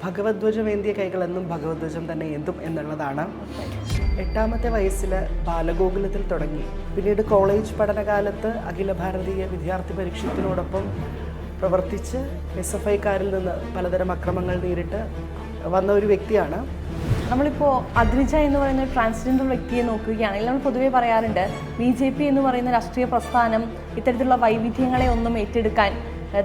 ഭഗവദ്ധ്വജമേന്തിയ കൈകളെന്നും ഭഗവദ്ധ്വജം തന്നെ എന്തും എന്നുള്ളതാണ്. 8ാമത്തെ വയസ്സിൽ ബാലഗോകുലത്തിൽ തുടങ്ങി പിന്നീട് കോളേജ് പഠനകാലത്ത് അഖില ഭാരതീയ വിദ്യാർത്ഥി പരിഷത്തിനോടൊപ്പം പ്രവർത്തിച്ച് SFIക്കാരിൽ നിന്ന് പലതരം അക്രമങ്ങൾ നേരിട്ട് വന്ന ഒരു വ്യക്തിയാണ്. നമ്മളിപ്പോൾ അദ്രിജ എന്ന് പറയുന്ന ഒരു ട്രാൻസ്ജെൻഡർ വ്യക്തിയെ നോക്കുകയാണെങ്കിൽ നമ്മൾ പൊതുവേ പറയാറുണ്ട് BJP എന്ന് പറയുന്ന രാഷ്ട്രീയ പ്രസ്ഥാനം ഇത്തരത്തിലുള്ള വൈവിധ്യങ്ങളെ ഒന്നും ഏറ്റെടുക്കാൻ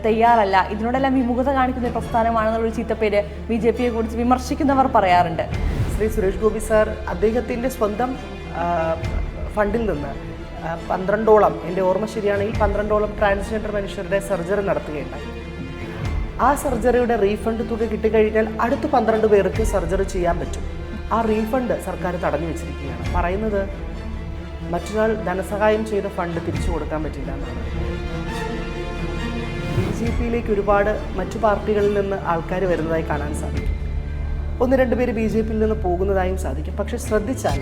തയ്യാറല്ല, ഇതിനോടെല്ലാം വിമുഖത കാണിക്കുന്ന ഒരു പ്രസ്ഥാനമാണെന്നുള്ളൊരു ചീത്തപ്പേര് BJPയെ കുറിച്ച് വിമർശിക്കുന്നവർ പറയാറുണ്ട്. ശ്രീ സുരേഷ് ഗോപി സാർ അദ്ദേഹത്തിൻ്റെ സ്വന്തം ഫണ്ടിൽ നിന്ന് 12ഓളം, എൻ്റെ ഓർമ്മ ശരിയാണെങ്കിൽ 12ഓളം ട്രാൻസ്ജെൻഡർ മനുഷ്യരുടെ സർജറി നടത്തുകയുണ്ടായി. ആ സർജറിയുടെ റീഫണ്ട് തുക കിട്ടിക്കഴിഞ്ഞാൽ അടുത്ത 12 പേർക്ക് സർജറി ചെയ്യാൻ പറ്റും. ആ റീഫണ്ട് സർക്കാർ തടഞ്ഞു വെച്ചിരിക്കുകയാണ്. പറയുന്നത് മറ്റൊരാൾ ധനസഹായം ചെയ്ത ഫണ്ട് തിരിച്ചു കൊടുക്കാൻ പറ്റില്ല എന്നാണ്. BJPയിലേക്ക് ഒരുപാട് മറ്റു പാർട്ടികളിൽ നിന്ന് ആൾക്കാർ വരുന്നതായി കാണാൻ സാധിക്കും. 1-2 പേര് BJPയിൽ നിന്ന് പോകുന്നതായും സാധിക്കും. പക്ഷെ ശ്രദ്ധിച്ചാൽ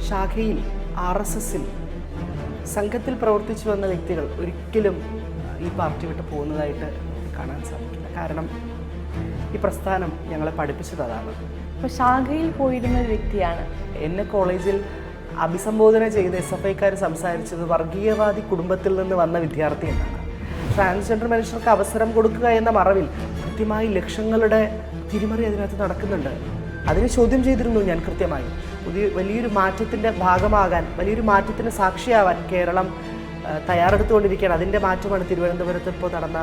ശാഖയിൽ RSSൽ സംഘത്തിൽ പ്രവർത്തിച്ചു വന്ന വ്യക്തികൾ ഒരിക്കലും ഈ പാർട്ടി വിട്ട് പോകുന്നതായിട്ട് കാണാൻ സാധിക്കില്ല. കാരണം ഈ പ്രസ്ഥാനം ഞങ്ങളെ പഠിപ്പിച്ചത് അതാണ്. ഇപ്പോൾ ശാഖയിൽ പോയിരുന്ന ഒരു വ്യക്തിയാണ്. എന്നെ കോളേജിൽ അഭിസംബോധന ചെയ്ത് SFIക്കാർ സംസാരിച്ചത് വർഗീയവാദി കുടുംബത്തിൽ നിന്ന് വന്ന വിദ്യാർത്ഥി എന്നാണ്. ട്രാൻസ്ജെൻഡർ മനുഷ്യർക്ക് അവസരം കൊടുക്കുക എന്ന മറവിൽ കൃത്യമായി ലക്ഷങ്ങളുടെ തിരിമറി അതിനകത്ത് നടക്കുന്നുണ്ട്. അതിനെ ചോദ്യം ചെയ്തിരുന്നു ഞാൻ കൃത്യമായി. വലിയൊരു മാറ്റത്തിൻ്റെ ഭാഗമാകാൻ, വലിയൊരു മാറ്റത്തിന് സാക്ഷിയാവാൻ കേരളം തയ്യാറെടുത്തുകൊണ്ടിരിക്കുകയാണ്. അതിൻ്റെ മാറ്റമാണ് തിരുവനന്തപുരത്ത് ഇപ്പോൾ നടന്ന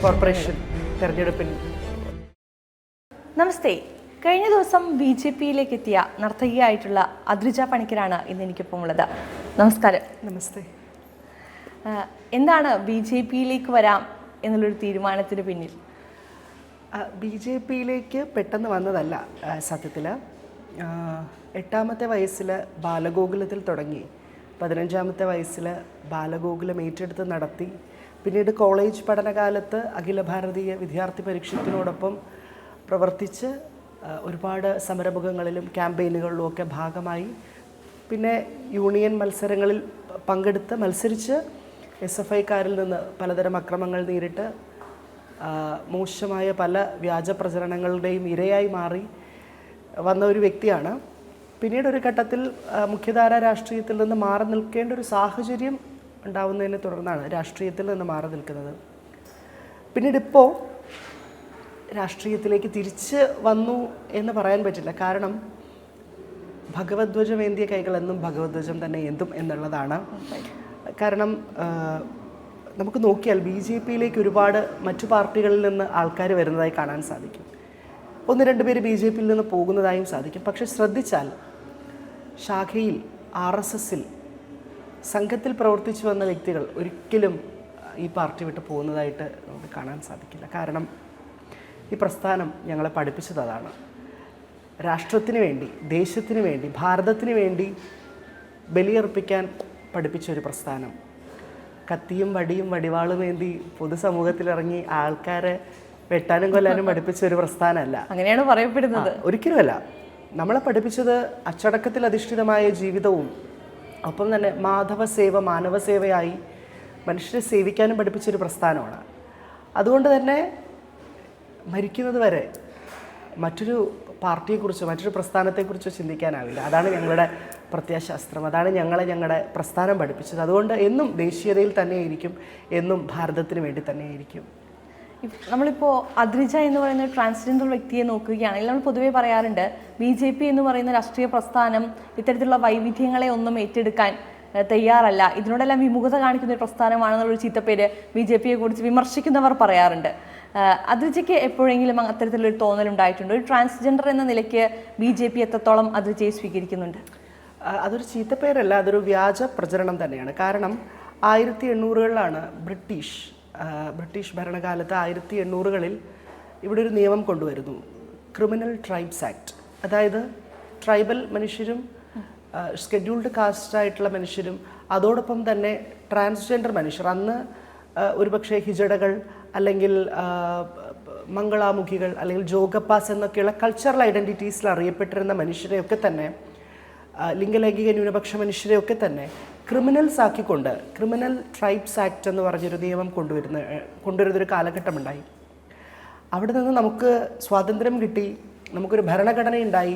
കോർപ്പറേഷൻ തെരഞ്ഞെടുപ്പിൽ. നമസ്തേ. കഴിഞ്ഞ ദിവസം BJPയിലേക്ക് എത്തിയ നർത്തകിയായിട്ടുള്ള അദ്രിജ പണിക്കരാണ് ഇന്ന് എനിക്കൊപ്പം ഉള്ളത്. നമസ്കാരം. നമസ്തേ. എന്താണ് BJPയിലേക്ക് വരാം എന്നുള്ളൊരു തീരുമാനത്തിന് പിന്നിൽ? BJPയിലേക്ക് പെട്ടെന്ന് വന്നതല്ല. സത്യത്തിൽ 8ാമത്തെ വയസ്സിൽ ബാലഗോകുലത്തിൽ തുടങ്ങി 15ാമത്തെ വയസ്സിൽ ബാലഗോകുലം ഏറ്റെടുത്ത് നടത്തി പിന്നീട് കോളേജ് പഠനകാലത്ത് അഖില ഭാരതീയ വിദ്യാർത്ഥി പരിഷത്തിനോടൊപ്പം പ്രവർത്തിച്ച് ഒരുപാട് സമരമുഖങ്ങളിലും ക്യാമ്പയിനുകളിലും ഒക്കെ ഭാഗമായി പിന്നെ യൂണിയൻ മത്സരങ്ങളിൽ പങ്കെടുത്ത് മത്സരിച്ച് SFIക്കാരിൽ നിന്ന് പലതരം അക്രമങ്ങൾ നേരിട്ട് മോശമായ പല വ്യാജ പ്രചരണങ്ങളുടെയും ഇരയായി മാറി വന്ന ഒരു വ്യക്തിയാണ്. പിന്നീട് ഒരു ഘട്ടത്തിൽ മുഖ്യധാര രാഷ്ട്രീയത്തിൽ നിന്ന് മാറി നിൽക്കേണ്ട ഒരു സാഹചര്യം ഉണ്ടാവുന്നതിനെ തുടർന്നാണ് രാഷ്ട്രീയത്തിൽ നിന്ന് മാറി നിൽക്കുന്നത്. പിന്നീട് ഇപ്പോൾ രാഷ്ട്രീയത്തിലേക്ക് തിരിച്ച് വന്നു എന്ന് പറയാൻ പറ്റില്ല. കാരണം ഭഗവദ്ധ്വജമേന്തിയ കൈകളെന്നും ഭഗവദ്ധ്വജം തന്നെ എന്തും എന്നുള്ളതാണ്. കാരണം നമുക്ക് നോക്കിയാൽ BJPയിലേക്ക് ഒരുപാട് മറ്റു പാർട്ടികളിൽ നിന്ന് ആൾക്കാർ വരുന്നതായി കാണാൻ സാധിക്കും. 1-2 പേര് BJPയിൽ നിന്ന് പോകുന്നതായും സാധിക്കും. പക്ഷെ ശ്രദ്ധിച്ചാൽ ശാഖയിൽ RSSൽ സംഘത്തിൽ പ്രവർത്തിച്ചു വന്ന വ്യക്തികൾ ഒരിക്കലും ഈ പാർട്ടി വിട്ട് പോകുന്നതായിട്ട് നമുക്ക് കാണാൻ സാധിക്കില്ല. കാരണം ഈ പ്രസ്ഥാനം ഞങ്ങളെ പഠിപ്പിച്ചത് അതാണ്. രാഷ്ട്രത്തിന് വേണ്ടി, ദേശത്തിന് വേണ്ടി, ഭാരതത്തിന് വേണ്ടി ബലിയർപ്പിക്കാൻ പഠിപ്പിച്ച ഒരു പ്രസ്ഥാനം. കത്തിയും വടിയും വടിവാളുമേന്തി പൊതുസമൂഹത്തിലിറങ്ങി ആൾക്കാരെ വെട്ടാനും കൊല്ലാനും പഠിപ്പിച്ച ഒരു പ്രസ്ഥാനമല്ല. അങ്ങനെയാണ് പറയപ്പെടുന്നത്. ഒരിക്കലുമല്ല. നമ്മളെ പഠിപ്പിച്ചത് അച്ചടക്കത്തിൽ അധിഷ്ഠിതമായ ജീവിതവും ഒപ്പം തന്നെ മാധവസേവ, മാനവസേവയായി മനുഷ്യരെ സേവിക്കാനും പഠിപ്പിച്ചൊരു പ്രസ്ഥാനമാണ്. അതുകൊണ്ട് തന്നെ മരിക്കുന്നത് വരെ മറ്റൊരു പാർട്ടിയെക്കുറിച്ചോ മറ്റൊരു പ്രസ്ഥാനത്തെക്കുറിച്ചോ ചിന്തിക്കാനാവില്ല. അതാണ് ഞങ്ങളുടെ പ്രത്യയശാസ്ത്രം. അതാണ് ഞങ്ങളുടെ പ്രസ്ഥാനം പഠിപ്പിച്ചത്. അതുകൊണ്ട് എന്നും ദേശീയതയിൽ തന്നെയായിരിക്കും, എന്നും ഭാരതത്തിന് വേണ്ടി തന്നെയായിരിക്കും. നമ്മളിപ്പോൾ അദ്രിജ എന്ന് പറയുന്ന ഒരു ട്രാൻസ്ജെൻഡർ വ്യക്തിയെ നോക്കുകയാണെങ്കിൽ നമ്മൾ പൊതുവേ പറയാറുണ്ട് BJP എന്ന് പറയുന്ന രാഷ്ട്രീയ പ്രസ്ഥാനം ഇത്തരത്തിലുള്ള വൈവിധ്യങ്ങളെ ഒന്നും ഏറ്റെടുക്കാൻ തയ്യാറല്ല, ഇതിനോടെല്ലാം വിമുഖത കാണിക്കുന്ന ഒരു പ്രസ്ഥാനമാണെന്നുള്ളൊരു ചീത്തപ്പേര് BJPയെ കുറിച്ച് വിമർശിക്കുന്നവർ പറയാറുണ്ട്. അദ്രിജയ്ക്ക് എപ്പോഴെങ്കിലും അത്തരത്തിലൊരു തോന്നലുണ്ടായിട്ടുണ്ട്? ഒരു ട്രാൻസ്ജെൻഡർ എന്ന നിലയ്ക്ക് BJP എത്രത്തോളം അദ്രിജയെ സ്വീകരിക്കുന്നുണ്ട്? അതൊരു ചീത്തപ്പേരല്ല, അതൊരു വ്യാജ പ്രചരണം തന്നെയാണ്. കാരണം 1800കളിലാണ് ബ്രിട്ടീഷ് ഭരണകാലത്ത് 1800കളിൽ ഇവിടെ ഒരു നിയമം കൊണ്ടുവരുന്നു, ക്രിമിനൽ ട്രൈബ്സ് ആക്ട്. അതായത് ട്രൈബൽ മനുഷ്യരും ഷെഡ്യൂൾഡ് കാസ്റ്റ് ആയിട്ടുള്ള മനുഷ്യരും അതോടൊപ്പം തന്നെ ട്രാൻസ്ജെൻഡർ മനുഷ്യർ, അന്ന് ഒരുപക്ഷെ ഹിജടകൾ അല്ലെങ്കിൽ മംഗളാമുഖികൾ അല്ലെങ്കിൽ ജോഗപ്പാസ് എന്നൊക്കെയുള്ള കൾച്ചറൽ ഐഡൻറ്റിറ്റീസിൽ അറിയപ്പെട്ടിരുന്ന മനുഷ്യരെയൊക്കെ തന്നെ, ലിംഗലൈംഗിക ന്യൂനപക്ഷ മനുഷ്യരെയൊക്കെ തന്നെ ക്രിമിനൽസ് ആക്കിക്കൊണ്ട് ക്രിമിനൽ ട്രൈബ്സ് ആക്ട് എന്ന് പറഞ്ഞൊരു നിയമം കൊണ്ടുവരുന്നൊരു കാലഘട്ടമുണ്ടായി. അവിടെ നിന്ന് നമുക്ക് സ്വാതന്ത്ര്യം കിട്ടി, നമുക്കൊരു ഭരണഘടനയുണ്ടായി,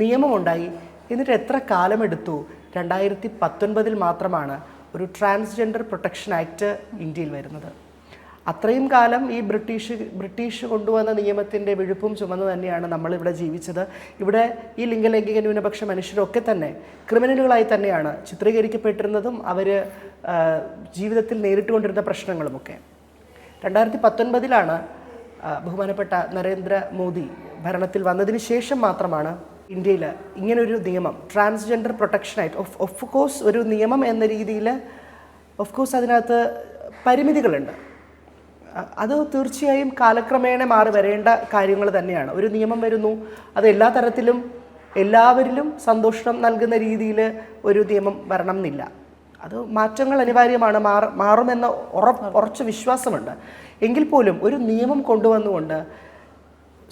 നിയമമുണ്ടായി. എന്നിട്ട് എത്ര കാലമെടുത്തു? 2019 മാത്രമാണ് ഒരു ട്രാൻസ്ജെൻഡർ പ്രൊട്ടക്ഷൻ ആക്ട് ഇന്ത്യയിൽ വരുന്നത്. അത്രയും കാലം ഈ ബ്രിട്ടീഷ് കൊണ്ടുവന്ന നിയമത്തിൻ്റെ വിഴുപ്പും ചുമന്ന് തന്നെയാണ് നമ്മളിവിടെ ജീവിച്ചത്. ഇവിടെ ഈ ലിംഗലൈംഗിക ന്യൂനപക്ഷ മനുഷ്യരൊക്കെ തന്നെ ക്രിമിനലുകളായി തന്നെയാണ് ചിത്രീകരിക്കപ്പെട്ടിരുന്നതും അവർ ജീവിതത്തിൽ നേരിട്ടുകൊണ്ടിരുന്ന പ്രശ്നങ്ങളുമൊക്കെ. 2019 ബഹുമാനപ്പെട്ട നരേന്ദ്രമോദി ഭരണത്തിൽ വന്നതിന് ശേഷം മാത്രമാണ് ഇന്ത്യയിൽ ഇങ്ങനൊരു നിയമം, transgender protection act. Of course ഒരു നിയമം എന്ന രീതിയിൽ ഓഫ് കോഴ്സ് അതിനകത്ത് പരിമിതികളുണ്ട്. അത് തീർച്ചയായും കാലക്രമേണ മാറി വരേണ്ട കാര്യങ്ങൾ തന്നെയാണ്. ഒരു നിയമം വരുന്നു, അത് എല്ലാ തരത്തിലും എല്ലാവരിലും സന്തോഷം നൽകുന്ന രീതിയിൽ ഒരു നിയമം വരണം എന്നില്ല. അത് മാറ്റങ്ങൾ അനിവാര്യമാണ്, മാറുമെന്ന ഉറച്ച വിശ്വാസമുണ്ട്. എങ്കിൽ പോലും ഒരു നിയമം കൊണ്ടുവന്നുകൊണ്ട്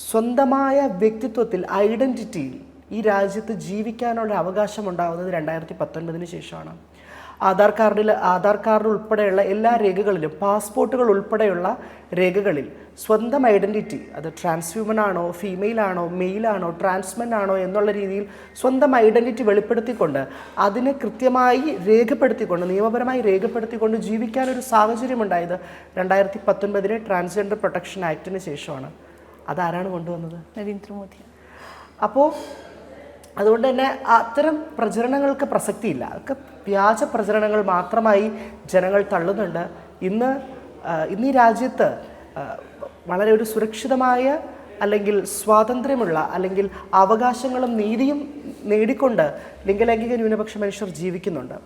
സ്വന്തമായ വ്യക്തിത്വത്തിൽ, ഐഡൻറ്റിറ്റിയിൽ ഈ രാജ്യത്ത് ജീവിക്കാനുള്ള അവകാശം ഉണ്ടാകുന്നത് 2019 ശേഷമാണ്. ആധാർ കാർഡ് ഉൾപ്പെടെയുള്ള എല്ലാ രേഖകളിലും, പാസ്പോർട്ടുകൾ ഉൾപ്പെടെയുള്ള രേഖകളിൽ സ്വന്തം ഐഡൻറ്റിറ്റി, അത് ട്രാൻസ്ഹ്യൂമൻ ആണോ, ഫീമെയിൽ ആണോ, മെയിലാണോ, ട്രാൻസ്മെൻ ആണോ എന്നുള്ള രീതിയിൽ സ്വന്തം ഐഡൻറ്റിറ്റി വെളിപ്പെടുത്തിക്കൊണ്ട് അതിനെ കൃത്യമായി രേഖപ്പെടുത്തിക്കൊണ്ട്, നിയമപരമായി രേഖപ്പെടുത്തിക്കൊണ്ട് ജീവിക്കാനൊരു സാഹചര്യമുണ്ടായത് 2019 ട്രാൻസ്ജെൻഡർ പ്രൊട്ടക്ഷൻ ആക്ടിന് ശേഷമാണ്. അതാരാണ് കൊണ്ടുവന്നത്? നരേന്ദ്രമോദി. അപ്പോൾ അതുകൊണ്ട് തന്നെ അത്തരം പ്രചരണങ്ങൾക്ക് പ്രസക്തിയില്ല. അതൊക്കെ വ്യാജ പ്രചരണങ്ങൾ മാത്രമായി ജനങ്ങൾ തള്ളുന്നുണ്ട്. ഇന്ന് ഈ രാജ്യത്ത് വളരെ ഒരു സുരക്ഷിതമായ, അല്ലെങ്കിൽ സ്വാതന്ത്ര്യമുള്ള, അല്ലെങ്കിൽ അവകാശങ്ങളും നീതിയും നേടിക്കൊണ്ട് ലിംഗലൈംഗിക ന്യൂനപക്ഷ മനുഷ്യർ ജീവിക്കുന്നുണ്ട്.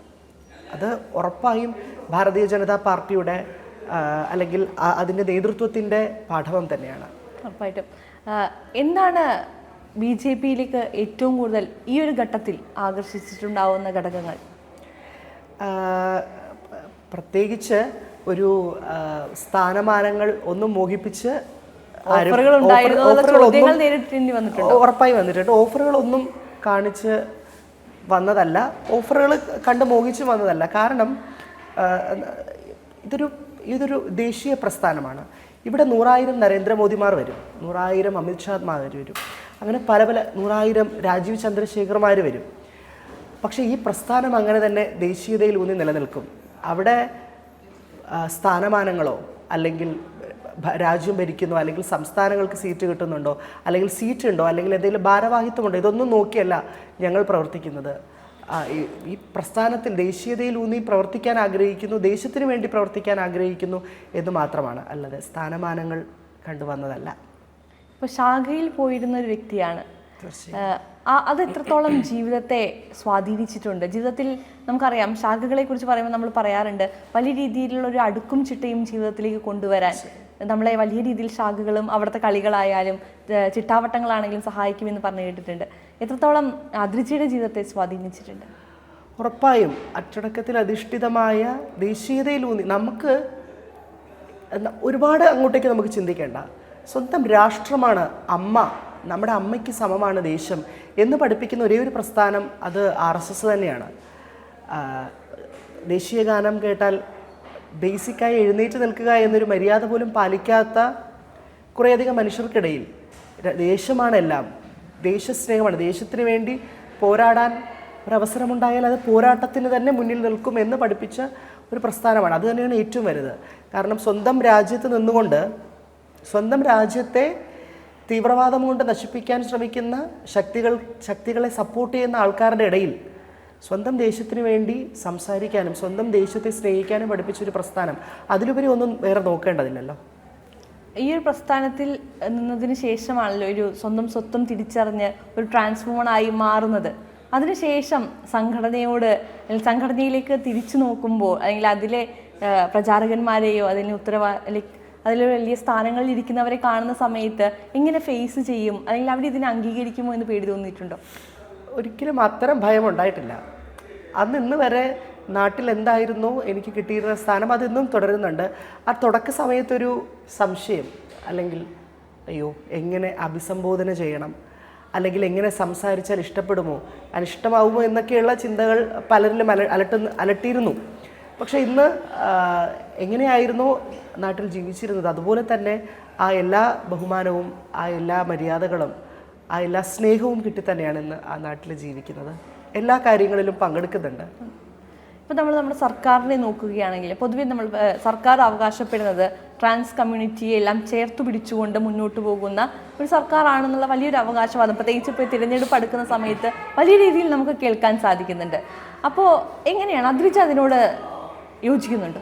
അത് ഉറപ്പായും ഭാരതീയ ജനതാ പാർട്ടിയുടെ അല്ലെങ്കിൽ അതിൻ്റെ നേതൃത്വത്തിൻ്റെ പാഠവം തന്നെയാണ്. ഉറപ്പായിട്ടും. എന്താണ് BJPയിലേക്ക് ഏറ്റവും കൂടുതൽ ഈ ഒരു ഘട്ടത്തിൽ ആകർഷിച്ചിട്ടുണ്ടാവുന്ന ഘടകങ്ങൾ? പ്രത്യേകിച്ച് ഒരു സ്ഥാനമാനങ്ങൾ ഒന്നും മോഹിപ്പിച്ച് ഉറപ്പായി വന്നിട്ടുണ്ട്. ഓഫറുകളൊന്നും കാണിച്ച് വന്നതല്ല, ഓഫറുകൾ കണ്ട് മോഹിച്ച് വന്നതല്ല. കാരണം ഇതൊരു ദേശീയ പ്രസ്ഥാനമാണ്. ഇവിടെ 100,000 നരേന്ദ്രമോദിമാർ വരും, 100,000 അമിത്ഷാമാർ വരും, അങ്ങനെ പല 100,000 രാജീവ് ചന്ദ്രശേഖർമാർ വരും. പക്ഷേ ഈ പ്രസ്ഥാനം അങ്ങനെ തന്നെ ദേശീയതയിൽ ഊന്നി നിലനിൽക്കും. അവിടെ സ്ഥാനമാനങ്ങളോ, അല്ലെങ്കിൽ രാജ്യം ഭരിക്കുന്നോ, അല്ലെങ്കിൽ സംസ്ഥാനങ്ങൾക്ക് സീറ്റ് കിട്ടുന്നുണ്ടോ, അല്ലെങ്കിൽ സീറ്റ് ഉണ്ടോ, അല്ലെങ്കിൽ എന്തെങ്കിലും ഭാരവാഹിത്വമുണ്ടോ, ഇതൊന്നും നോക്കിയല്ല ഞങ്ങൾ പ്രവർത്തിക്കുന്നത്. ഈ പ്രസ്ഥാനത്തിൽ ദേശീയതയിൽ ഊന്നി പ്രവർത്തിക്കാൻ ആഗ്രഹിക്കുന്നു, ദേശത്തിന് വേണ്ടി പ്രവർത്തിക്കാൻ ആഗ്രഹിക്കുന്നു എന്ന് മാത്രമാണ്, അല്ലാതെ സ്ഥാനമാനങ്ങൾ കണ്ടുവന്നതല്ല. ഇപ്പോൾ ശാഖയിൽ പോയിരുന്ന ഒരു വ്യക്തിയാണ്, അത് എത്രത്തോളം ജീവിതത്തെ സ്വാധീനിച്ചിട്ടുണ്ട്? ജീവിതത്തിൽ നമുക്കറിയാം, ശാഖകളെ കുറിച്ച് പറയുമ്പോൾ നമ്മൾ പറയാറുണ്ട് വലിയ രീതിയിലുള്ള ഒരു അടുക്കും ചിട്ടയും ജീവിതത്തിലേക്ക് കൊണ്ടുവരാൻ നമ്മളെ വലിയ രീതിയിൽ ശാഖകളും അവിടുത്തെ കളികളായാലും ചിട്ടാവട്ടങ്ങളാണെങ്കിലും സഹായിക്കുമെന്ന് പറഞ്ഞു കേട്ടിട്ടുണ്ട്. എത്രത്തോളം അദ്രിജയുടെ ജീവിതത്തെ സ്വാധീനിച്ചിട്ടുണ്ട്? ഉറപ്പായും അച്ചടക്കത്തിൽ അധിഷ്ഠിതമായ ദേശീയതയിലൂന്നി നമുക്ക് ഒരുപാട് അങ്ങോട്ടേക്ക് നമുക്ക് ചിന്തിക്കേണ്ട. സ്വന്തം രാഷ്ട്രമാണ് അമ്മ, നമ്മുടെ അമ്മയ്ക്ക് സമമാണ് ദേശം എന്ന് പഠിപ്പിക്കുന്ന ഒരേ ഒരു പ്രസ്ഥാനം അത് RSS തന്നെയാണ്. ദേശീയ ഗാനം കേട്ടാൽ ബേസിക്കായി എഴുന്നേറ്റ് നിൽക്കുക എന്നൊരു മര്യാദ പോലും പാലിക്കാത്ത കുറേയധികം മനുഷ്യർക്കിടയിൽ ദേശമാണ് എല്ലാം, ദേശസ്നേഹമാണ്, ദേശത്തിന് വേണ്ടി പോരാടാൻ ഒരവസരമുണ്ടായാൽ അത് പോരാട്ടത്തിന് തന്നെ മുന്നിൽ നിൽക്കും എന്ന് പഠിപ്പിച്ച ഒരു പ്രസ്ഥാനമാണ്. അത് തന്നെയാണ് ഏറ്റവും വലുത്. കാരണം സ്വന്തം രാജ്യത്ത് നിന്നുകൊണ്ട് സ്വന്തം രാജ്യത്തെ തീവ്രവാദം കൊണ്ട് നശിപ്പിക്കാൻ ശ്രമിക്കുന്ന ശക്തികളെ സപ്പോർട്ട് ചെയ്യുന്ന ആൾക്കാരുടെ ഇടയിൽ സ്വന്തം ദേശത്തിന് വേണ്ടി സംസാരിക്കാനും സ്വന്തം ദേശത്തെ സ്നേഹിക്കാനും പഠിപ്പിച്ചൊരു പ്രസ്ഥാനം, അതിലുപരി ഒന്നും വേറെ നോക്കേണ്ടതില്ലല്ലോ. ഈ ഒരു പ്രസ്ഥാനത്തിൽ നിന്നതിന് ശേഷമാണല്ലോ ഒരു സ്വന്തം സ്വത്വം തിരിച്ചറിഞ്ഞ് ഒരു ട്രാൻസ്ഫോമണായി മാറുന്നത്. അതിനുശേഷം സംഘടനയിലേക്ക് തിരിച്ചു നോക്കുമ്പോൾ, അല്ലെങ്കിൽ അതിലെ പ്രചാരകന്മാരെയോ അതിൽ വലിയ സ്ഥാനങ്ങളിൽ ഇരിക്കുന്നവരെ കാണുന്ന സമയത്ത് എങ്ങനെ ഫേസ് ചെയ്യും, അല്ലെങ്കിൽ അവർ ഇതിനെ അംഗീകരിക്കുമോ എന്ന് പേടി തോന്നിയിട്ടുണ്ടോ? ഒരിക്കലും അത്തരം ഭയം ഉണ്ടായിട്ടില്ല. ഇന്ന് വരെ നാട്ടിൽ എന്തായിരുന്നു എനിക്ക് കിട്ടിയിരുന്ന സ്ഥാനം അതിന്നും തുടരുന്നുണ്ട്. ആ തുടക്ക സമയത്തൊരു സംശയം, അല്ലെങ്കിൽ അയ്യോ എങ്ങനെ അഭിസംബോധന ചെയ്യണം, അല്ലെങ്കിൽ എങ്ങനെ സംസാരിച്ചാൽ ഇഷ്ടപ്പെടുമോ, അനിഷ്ടമാവുമോ എന്നൊക്കെയുള്ള ചിന്തകൾ പലരിലും അലട്ടിയിരുന്നു. പക്ഷേ ഇന്ന് എങ്ങനെയായിരുന്നു നാട്ടിൽ ജീവിച്ചിരുന്നത് അതുപോലെ തന്നെ ആ എല്ലാ ബഹുമാനവും, ആ എല്ലാ മര്യാദകളും, ആ എല്ലാ സ്നേഹവും കിട്ടി തന്നെയാണ് ഇന്ന് ആ നാട്ടിൽ ജീവിക്കുന്നത്. എല്ലാ കാര്യങ്ങളിലും പങ്കെടുക്കുന്നുണ്ട്. ഇപ്പോൾ നമ്മൾ നമ്മുടെ സർക്കാരിനെ നോക്കുകയാണെങ്കിൽ പൊതുവെ നമ്മൾ സർക്കാർ അവകാശപ്പെടുന്നത് ട്രാൻസ് കമ്മ്യൂണിറ്റിയെ എല്ലാം ചേർത്ത് പിടിച്ചുകൊണ്ട് മുന്നോട്ട് പോകുന്ന ഒരു സർക്കാരാണെന്നുള്ള വലിയൊരു അവകാശവാദം പ്രത്യേകിച്ച് ഇപ്പോൾ തിരഞ്ഞെടുപ്പ് അടുക്കുന്ന സമയത്ത് വലിയ രീതിയിൽ നമുക്ക് കേൾക്കാൻ സാധിക്കുന്നുണ്ട്. അപ്പോൾ എങ്ങനെയാണ് അദ്രിജ അതിനോട് യോജിക്കുന്നുണ്ട്?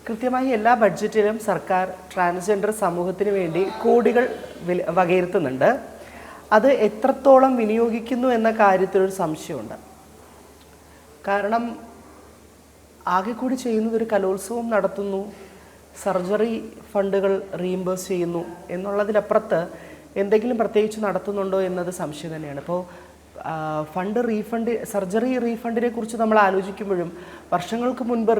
കൃത്യമായി എല്ലാ ബഡ്ജറ്റിലും സർക്കാർ ട്രാൻസ്ജെൻഡർ സമൂഹത്തിന് വേണ്ടി കോടികൾ വകയിരുത്തുന്നുണ്ട്. അത് എത്രത്തോളം വിനിയോഗിക്കുന്നു എന്ന കാര്യത്തിലൊരു സംശയമുണ്ട്. കാരണം ആകെ കൂടി ചെയ്യുന്നത് ഒരു കലോത്സവം നടത്തുന്നു, സർജറി ഫണ്ടുകൾ റീഇംബേഴ്സ് ചെയ്യുന്നു എന്നുള്ളതിനപ്പുറത്ത് എന്തെങ്കിലും പ്രത്യേകിച്ച് നടത്തുന്നുണ്ടോ എന്നത് സംശയം തന്നെയാണ്. ഇപ്പോൾ സർജറി റീഫണ്ടിനെ കുറിച്ച് നമ്മൾ ആലോചിക്കുമ്പോഴും വർഷങ്ങൾക്ക് മുൻപ്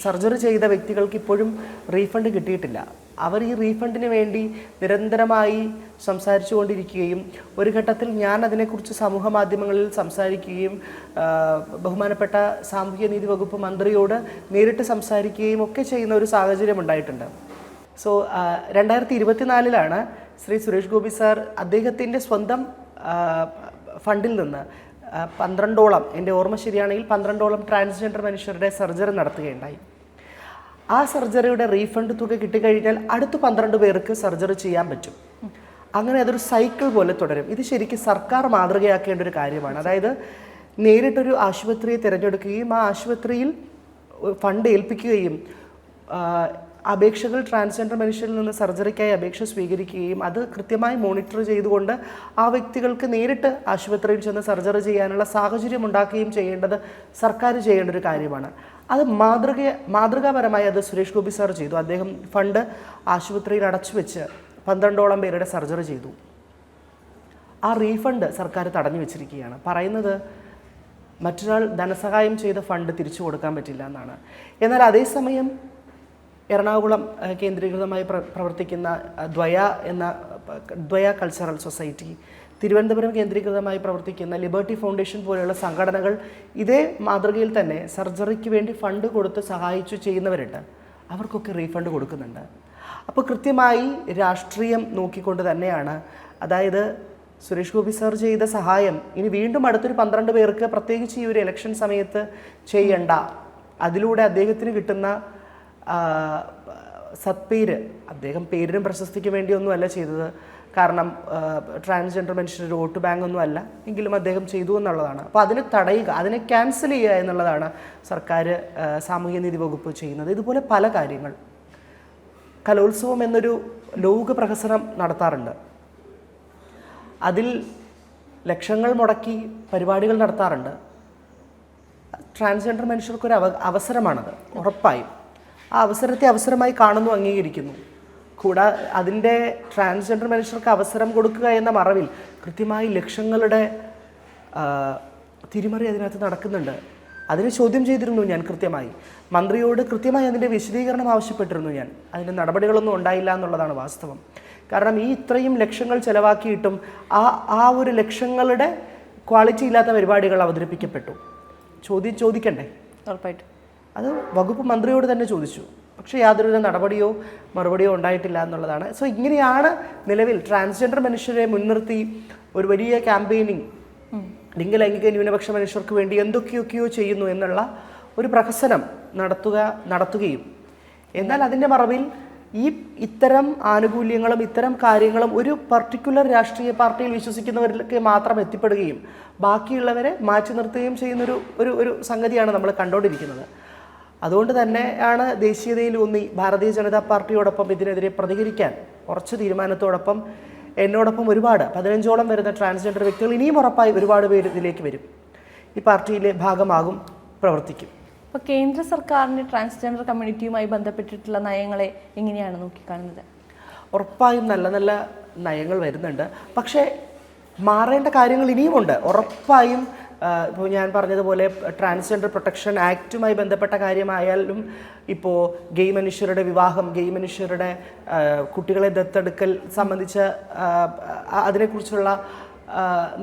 സർജറി ചെയ്ത വ്യക്തികൾക്ക് ഇപ്പോഴും റീഫണ്ട് കിട്ടിയിട്ടില്ല. അവർ ഈ റീഫണ്ടിന് വേണ്ടി നിരന്തരമായി സംസാരിച്ചു കൊണ്ടിരിക്കുകയും ഒരു ഘട്ടത്തിൽ ഞാൻ അതിനെക്കുറിച്ച് സമൂഹ മാധ്യമങ്ങളിൽ സംസാരിക്കുകയും ബഹുമാനപ്പെട്ട സാമൂഹ്യനീതി വകുപ്പ് മന്ത്രിയോട് നേരിട്ട് സംസാരിക്കുകയും ഒക്കെ ചെയ്യുന്ന ഒരു സാഹചര്യം ഉണ്ടായിട്ടുണ്ട്. സോ 2024 ശ്രീ സുരേഷ് ഗോപി സാർ അദ്ദേഹത്തിൻ്റെ സ്വന്തം ഫണ്ടിൽ നിന്ന് 12ഓളം, എൻ്റെ ഓർമ്മ ശരിയാണെങ്കിൽ 12ഓളം ട്രാൻസ്ജെൻഡർ മനുഷ്യരുടെ സർജറി നടത്തുകയുണ്ടായി. ആ സർജറിയുടെ റീഫണ്ട് തുക കിട്ടിക്കഴിഞ്ഞാൽ അടുത്ത 12 പേർക്ക് സർജറി ചെയ്യാൻ പറ്റും. അങ്ങനെ അതൊരു സൈക്കിൾ പോലെ തുടരും. ഇത് ശരിക്കും സർക്കാർ മാതൃകയാക്കേണ്ട ഒരു കാര്യമാണ്. അതായത് നേരിട്ടൊരു ആശുപത്രിയെ തിരഞ്ഞെടുക്കുകയും ആ ആശുപത്രിയിൽ ഫണ്ട് ഏൽപ്പിക്കുകയും അപേക്ഷകൾ ട്രാൻസ്ജെൻഡർ മനുഷ്യരിൽ നിന്ന് സർജറിക്കായി അപേക്ഷ സ്വീകരിക്കുകയും അത് കൃത്യമായി മോണിറ്റർ ചെയ്തുകൊണ്ട് ആ വ്യക്തികൾക്ക് നേരിട്ട് ആശുപത്രിയിൽ ചെന്ന് സർജറി ചെയ്യാനുള്ള സാഹചര്യം ഉണ്ടാക്കുകയും ചെയ്യേണ്ടത് സർക്കാർ ചെയ്യേണ്ട ഒരു കാര്യമാണ്. അത് മാതൃകാപരമായി അത് സുരേഷ് ഗോപി സാർ ചെയ്തു. അദ്ദേഹം ഫണ്ട് ആശുപത്രിയിൽ അടച്ചു വെച്ച് 12ഓളം പേരുടെ സർജറി ചെയ്തു. ആ റീഫണ്ട് സർക്കാർ തടഞ്ഞു വെച്ചിരിക്കുകയാണ്. പറയുന്നത് മറ്റൊരാൾ ധനസഹായം ചെയ്ത ഫണ്ട് തിരിച്ചു കൊടുക്കാൻ പറ്റില്ല എന്നാണ്. എന്നാൽ അതേസമയം എറണാകുളം കേന്ദ്രീകൃതമായി പ്രവർത്തിക്കുന്ന ദ്വയ കൾച്ചറൽ സൊസൈറ്റി, തിരുവനന്തപുരം കേന്ദ്രീകൃതമായി പ്രവർത്തിക്കുന്ന ലിബർട്ടി ഫൗണ്ടേഷൻ പോലെയുള്ള സംഘടനകൾ ഇതേ മാതൃകയിൽ തന്നെ സർജറിക്ക് വേണ്ടി ഫണ്ട് കൊടുത്ത് സഹായിച്ചു ചെയ്യുന്നവരുണ്ട്. അവർക്കൊക്കെ റീഫണ്ട് കൊടുക്കുന്നുണ്ട്. അപ്പോൾ കൃത്യമായി രാഷ്ട്രീയം നോക്കിക്കൊണ്ട് തന്നെയാണ്, അതായത് സുരേഷ് ഗോപി സാർ ചെയ്ത സഹായം ഇനി വീണ്ടും അടുത്തൊരു 12 പേർക്ക് പ്രത്യേകിച്ച് ഈ ഒരു ഇലക്ഷൻ സമയത്ത് ചെയ്യണ്ട. അതിലൂടെ അദ്ദേഹത്തിന് കിട്ടുന്ന സത്പേര്, അദ്ദേഹം പേരിനും പ്രശസ്തിക്ക് വേണ്ടിയൊന്നുമല്ല ചെയ്തത്. കാരണം ട്രാൻസ്ജെൻഡർ മനുഷ്യരുടെ വോട്ട് ബാങ്ക് ഒന്നും അല്ല, എങ്കിലും അദ്ദേഹം ചെയ്തു എന്നുള്ളതാണ്. അപ്പോൾ അതിനെ തടയുക, അതിനെ ക്യാൻസൽ ചെയ്യുക എന്നുള്ളതാണ് സർക്കാർ സാമൂഹ്യനീതി വകുപ്പ് ചെയ്യുന്നത്. ഇതുപോലെ പല കാര്യങ്ങൾ. കലോത്സവം എന്നൊരു ലോക പ്രഹസനം നടത്താറുണ്ട്. അതിൽ ലക്ഷങ്ങൾ മുടക്കി പരിപാടികൾ നടത്താറുണ്ട്. ട്രാൻസ്ജെൻഡർ മനുഷ്യർക്കൊരു അവസരമാണത്, ഉറപ്പായും. ആ അവസരത്തെ അവസരമായി കാണുന്നു, അംഗീകരിക്കുന്നു. കൂടാതെ അതിൻ്റെ ട്രാൻസ്ജെൻഡർ മനുഷ്യർക്ക് അവസരം കൊടുക്കുക എന്ന മറവിൽ കൃത്യമായി ലക്ഷങ്ങളുടെ തിരിമറി അതിനകത്ത് നടക്കുന്നുണ്ട്. അതിനെ ചോദ്യം ചെയ്തിരുന്നു ഞാൻ കൃത്യമായി. മന്ത്രിയോട് കൃത്യമായി അതിൻ്റെ വിശദീകരണം ആവശ്യപ്പെട്ടിരുന്നു ഞാൻ. അതിൻ്റെ നടപടികളൊന്നും ഉണ്ടായില്ല എന്നുള്ളതാണ് വാസ്തവം. കാരണം ഈ ഇത്രയും ലക്ഷങ്ങൾ ചിലവാക്കിയിട്ടും ആ ഒരു ലക്ഷങ്ങളുടെ ക്വാളിറ്റി ഇല്ലാത്ത പരിപാടികൾ അവതരിപ്പിക്കപ്പെട്ടു. ചോദിക്കണ്ടേ? ഉറപ്പായിട്ടും അത് വകുപ്പ് മന്ത്രിയോട് തന്നെ ചോദിച്ചു. പക്ഷേ യാതൊരുവിധ നടപടിയോ മറുപടിയോ ഉണ്ടായിട്ടില്ല എന്നുള്ളതാണ്. സോ ഇങ്ങനെയാണ് നിലവിൽ ട്രാൻസ്ജെൻഡർ മനുഷ്യരെ മുൻനിർത്തി ഒരു വലിയ ക്യാമ്പയിനിങ്, ലിംഗലൈംഗിക ന്യൂനപക്ഷ മനുഷ്യർക്ക് വേണ്ടി എന്തൊക്കെയൊക്കെയോ ചെയ്യുന്നു എന്നുള്ള ഒരു പ്രഹസനം നടത്തുകയും എന്നാൽ അതിൻ്റെ മറവിൽ ഇത്തരം ആനുകൂല്യങ്ങളും ഇത്തരം കാര്യങ്ങളും ഒരു പർട്ടിക്കുലർ രാഷ്ട്രീയ പാർട്ടിയിൽ വിശ്വസിക്കുന്നവരിലേക്ക് മാത്രം എത്തിപ്പെടുകയും ബാക്കിയുള്ളവരെ മാറ്റി നിർത്തുകയും ചെയ്യുന്നൊരു ഒരു സംഗതിയാണ് നമ്മൾ കണ്ടുകൊണ്ടിരിക്കുന്നത്. അതുകൊണ്ട് തന്നെയാണ് ദേശീയതയിൽ ഊന്നി ഭാരതീയ ജനതാ പാർട്ടിയോടൊപ്പം ഇതിനെതിരെ പ്രതികരിക്കാൻ ഉറച്ച തീരുമാനത്തോടൊപ്പം എന്നോടൊപ്പം ഒരുപാട് 15ഓളം വരുന്ന ട്രാൻസ്ജെൻഡർ വ്യക്തികൾ ഇനിയും ഉറപ്പായി ഒരുപാട് പേര് ഇതിലേക്ക് വരും, ഈ പാർട്ടിയിലെ ഭാഗമാകും, പ്രവർത്തിക്കും. അപ്പോൾ കേന്ദ്ര സർക്കാരിൻ്റെ ട്രാൻസ്ജെൻഡർ കമ്മ്യൂണിറ്റിയുമായി ബന്ധപ്പെട്ടിട്ടുള്ള നയങ്ങളെ എങ്ങനെയാണ് നോക്കിക്കാണുന്നത്? ഉറപ്പായും നല്ല നല്ല നയങ്ങൾ വരുന്നുണ്ട്. പക്ഷേ മാറേണ്ട കാര്യങ്ങൾ ഇനിയുമുണ്ട്. ഉറപ്പായും ഇപ്പോൾ ഞാൻ പറഞ്ഞതുപോലെ ട്രാൻസ്ജെൻഡർ പ്രൊട്ടക്ഷൻ ആക്റ്റുമായി ബന്ധപ്പെട്ട കാര്യമായാലും, ഇപ്പോൾ ഗെയ് മനുഷ്യരുടെ വിവാഹം, ഗെയ് മനുഷ്യരുടെ കുട്ടികളെ ദത്തെടുക്കൽ സംബന്ധിച്ച അതിനെക്കുറിച്ചുള്ള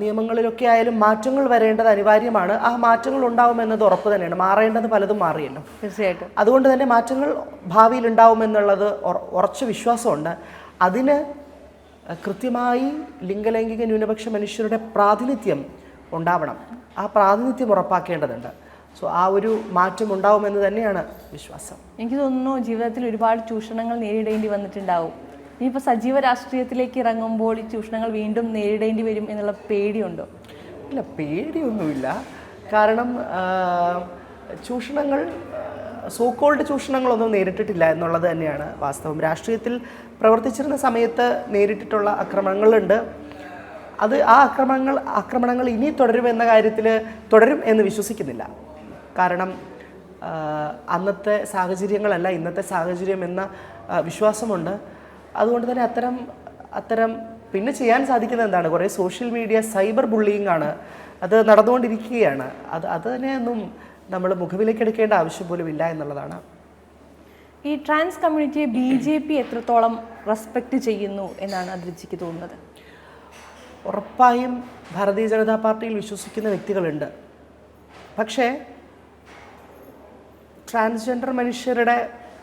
നിയമങ്ങളിലൊക്കെ ആയാലും മാറ്റങ്ങൾ വരേണ്ടത് അനിവാര്യമാണ്. ആ മാറ്റങ്ങൾ ഉണ്ടാവുമെന്നത് ഉറപ്പ് തന്നെയാണ്. മാറേണ്ടത് പലതും മാറിയല്ലോ, തീർച്ചയായിട്ടും. അതുകൊണ്ട് തന്നെ മാറ്റങ്ങൾ ഭാവിയിൽ ഉണ്ടാവുമെന്നുള്ളത് ഉറച്ച വിശ്വാസമുണ്ട്. അതിന് കൃത്യമായി ലിംഗലൈംഗിക ന്യൂനപക്ഷ മനുഷ്യരുടെ പ്രാതിനിധ്യം ഉണ്ടാവണം. ആ പ്രാതിനിധ്യം ഉറപ്പാക്കേണ്ടതുണ്ട്. സോ ആ ഒരു മാറ്റം ഉണ്ടാവുമെന്ന് തന്നെയാണ് വിശ്വാസം. എനിക്ക് തോന്നുന്നു ജീവിതത്തിൽ ഒരുപാട് ചൂഷണങ്ങൾ നേരിടേണ്ടി വന്നിട്ടുണ്ടാവും. ഇനിയിപ്പോൾ സജീവ രാഷ്ട്രീയത്തിലേക്ക് ഇറങ്ങുമ്പോൾ ഈ ചൂഷണങ്ങൾ വീണ്ടും നേരിടേണ്ടി വരും എന്നുള്ള പേടിയുണ്ടോ? ഇല്ല, പേടിയൊന്നുമില്ല. കാരണം ചൂഷണങ്ങൾ, സോക്കോൾഡ് ചൂഷണങ്ങളൊന്നും നേരിട്ടിട്ടില്ല എന്നുള്ളത് തന്നെയാണ് വാസ്തവം. രാഷ്ട്രീയത്തിൽ പ്രവർത്തിച്ചിരുന്ന സമയത്ത് നേരിട്ടിട്ടുള്ള ആക്രമണങ്ങളുണ്ട്. അത് ആ ആക്രമണങ്ങൾ ഇനി തുടരുമെന്ന കാര്യത്തിൽ തുടരും എന്ന് വിശ്വസിക്കുന്നില്ല. കാരണം അന്നത്തെ സാഹചര്യങ്ങളല്ല ഇന്നത്തെ സാഹചര്യം എന്ന വിശ്വാസമുണ്ട്. അതുകൊണ്ട് തന്നെ അത്തരം പിന്നെ ചെയ്യാൻ സാധിക്കുന്നത് എന്താണ്? കുറേ സോഷ്യൽ മീഡിയ സൈബർ ബുള്ളിയിങ് ആണ്, അത് നടന്നുകൊണ്ടിരിക്കുകയാണ്. അത് തന്നെ ഒന്നും നമ്മൾ മുഖവിലേക്ക് എടുക്കേണ്ട ആവശ്യം പോലും ഇല്ല എന്നുള്ളതാണ്. ഈ ട്രാൻസ് കമ്മ്യൂണിറ്റിയെ BJP എത്രത്തോളം റെസ്പെക്റ്റ് ചെയ്യുന്നു എന്നാണ് അദ്രിജയ്ക്ക് തോന്നുന്നത്? ഉറപ്പായും ഭാരതീയ ജനതാ പാർട്ടിയിൽ വിശ്വസിക്കുന്ന വ്യക്തികളുണ്ട്. പക്ഷേ ട്രാൻസ്ജെൻഡർ മനുഷ്യരുടെ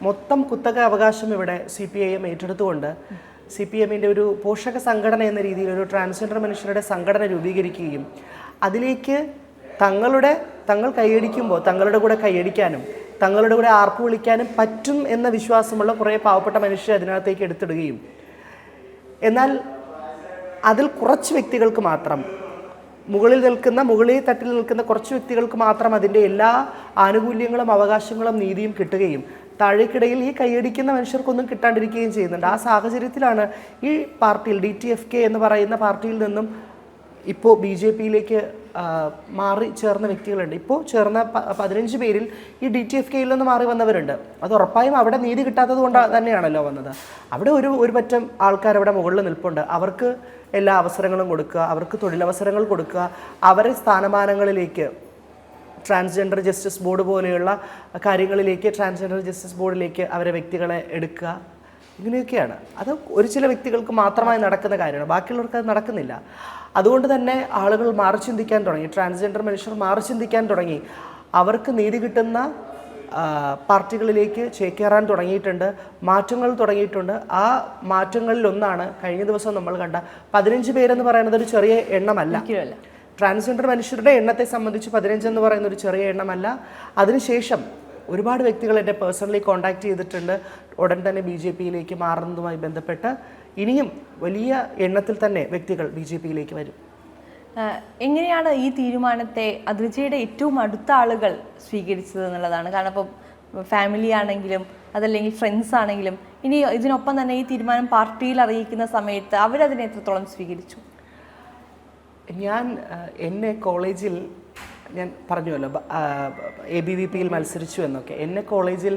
മൊത്തം കുത്തക അവകാശം ഇവിടെ CPIM ഏറ്റെടുത്തുകൊണ്ട് CPMൻ്റെ ഒരു പോഷക സംഘടന എന്ന രീതിയിൽ ഒരു ട്രാൻസ്ജെൻഡർ മനുഷ്യരുടെ സംഘടന രൂപീകരിക്കുകയും അതിലേക്ക് തങ്ങൾ കൈയടിക്കുമ്പോൾ തങ്ങളുടെ കൂടെ കൈയടിക്കാനും തങ്ങളുടെ കൂടെ ആർപ്പ് വിളിക്കാനും പറ്റും എന്ന വിശ്വാസമുള്ള കുറേ പാവപ്പെട്ട മനുഷ്യരെ അതിനകത്തേക്ക് എടുത്തിടുകയും, എന്നാൽ അതിൽ കുറച്ച് വ്യക്തികൾക്ക് മാത്രം, മുകളിൽ തട്ടിൽ നിൽക്കുന്ന കുറച്ച് വ്യക്തികൾക്ക് മാത്രം അതിൻ്റെ എല്ലാ ആനുകൂല്യങ്ങളും അവകാശങ്ങളും നീതിയും കിട്ടുകയും താഴേക്കിടയിൽ ഈ കൈയടിക്കുന്ന മനുഷ്യർക്കൊന്നും കിട്ടാണ്ടിരിക്കുകയും ചെയ്യുന്നുണ്ട്. ആ സാഹചര്യത്തിലാണ് ഈ പാർട്ടിയിൽ DTFK എന്ന് പറയുന്ന പാർട്ടിയിൽ നിന്നും ഇപ്പോൾ BJPയിലേക്ക് മാറി ചേർന്ന വ്യക്തികളുണ്ട്. ഇപ്പോൾ ചേർന്ന 15 പേരിൽ ഈ DTFKയിൽ നിന്ന് മാറി വന്നവരുണ്ട്. അത് ഉറപ്പായും അവിടെ നീതി കിട്ടാത്തത് കൊണ്ട് തന്നെയാണല്ലോ വന്നത്. അവിടെ ഒരു പറ്റം ആൾക്കാർ അവിടെ മുകളിൽ നിൽപ്പുണ്ട്. അവർക്ക് എല്ലാ അവസരങ്ങളും കൊടുക്കുക, അവർക്ക് തൊഴിലവസരങ്ങൾ കൊടുക്കുക, അവരെ സ്ഥാനമാനങ്ങളിലേക്ക് ട്രാൻസ്ജെൻഡർ ജസ്റ്റിസ് ബോർഡ് പോലെയുള്ള കാര്യങ്ങളിലേക്ക്, ട്രാൻസ്ജെൻഡർ ജസ്റ്റിസ് ബോർഡിലേക്ക് അവരെ വ്യക്തികളെ എടുക്കുക, ഇങ്ങനെയൊക്കെയാണ്. അത് ഒരു ചില വ്യക്തികൾക്ക് മാത്രമായി നടക്കുന്ന കാര്യമാണ്, ബാക്കിയുള്ളവർക്ക് അത് നടക്കുന്നില്ല. അതുകൊണ്ട് തന്നെ ആളുകൾ മാറി ചിന്തിക്കാൻ തുടങ്ങി, ട്രാൻസ്ജെൻഡർ മനുഷ്യർ മാറി ചിന്തിക്കാൻ തുടങ്ങി. അവർക്ക് നീതി കിട്ടുന്ന പാർട്ടികളിലേക്ക് ചേക്കേറാൻ തുടങ്ങിയിട്ടുണ്ട്, മാറ്റങ്ങൾ തുടങ്ങിയിട്ടുണ്ട്. ആ മാറ്റങ്ങളിൽ ഒന്നാണ് കഴിഞ്ഞ ദിവസം നമ്മൾ കണ്ട 15 പേരെന്ന് പറയുന്നത് ഒരു ചെറിയ എണ്ണമല്ല. ട്രാൻസ്ജെൻഡർ മനുഷ്യരുടെ എണ്ണത്തെ സംബന്ധിച്ച് 15 എന്ന് പറയുന്ന ഒരു ചെറിയ എണ്ണമല്ല. അതിനുശേഷം ഒരുപാട് വ്യക്തികൾ എന്നെ പേഴ്സണലി കോൺടാക്ട് ചെയ്തിട്ടുണ്ട്. ഉടൻ തന്നെ BJPയിലേക്ക് മാറുന്നതുമായി ബന്ധപ്പെട്ട് ഇനിയും വലിയ എണ്ണത്തിൽ തന്നെ വ്യക്തികൾ BJPയിലേക്ക് വരും. എങ്ങനെയാണ് ഈ തീരുമാനത്തെ അദ്രിജയുടെ ഏറ്റവും അടുത്ത ആളുകൾ സ്വീകരിച്ചത് എന്നുള്ളതാണ്? കാരണം ഇപ്പോൾ ഫാമിലി ആണെങ്കിലും അതല്ലെങ്കിൽ ഫ്രണ്ട്സ് ആണെങ്കിലും ഇനി ഇതിനൊപ്പം തന്നെ ഈ തീരുമാനം പാർട്ടിയിൽ അറിയിക്കുന്ന സമയത്ത് അവരതിനെ എത്രത്തോളം സ്വീകരിച്ചു? എന്നെ കോളേജിൽ ഞാൻ പറഞ്ഞുവല്ലോ ABVPയിൽ മത്സരിച്ചു എന്നൊക്കെ. എന്നെ കോളേജിൽ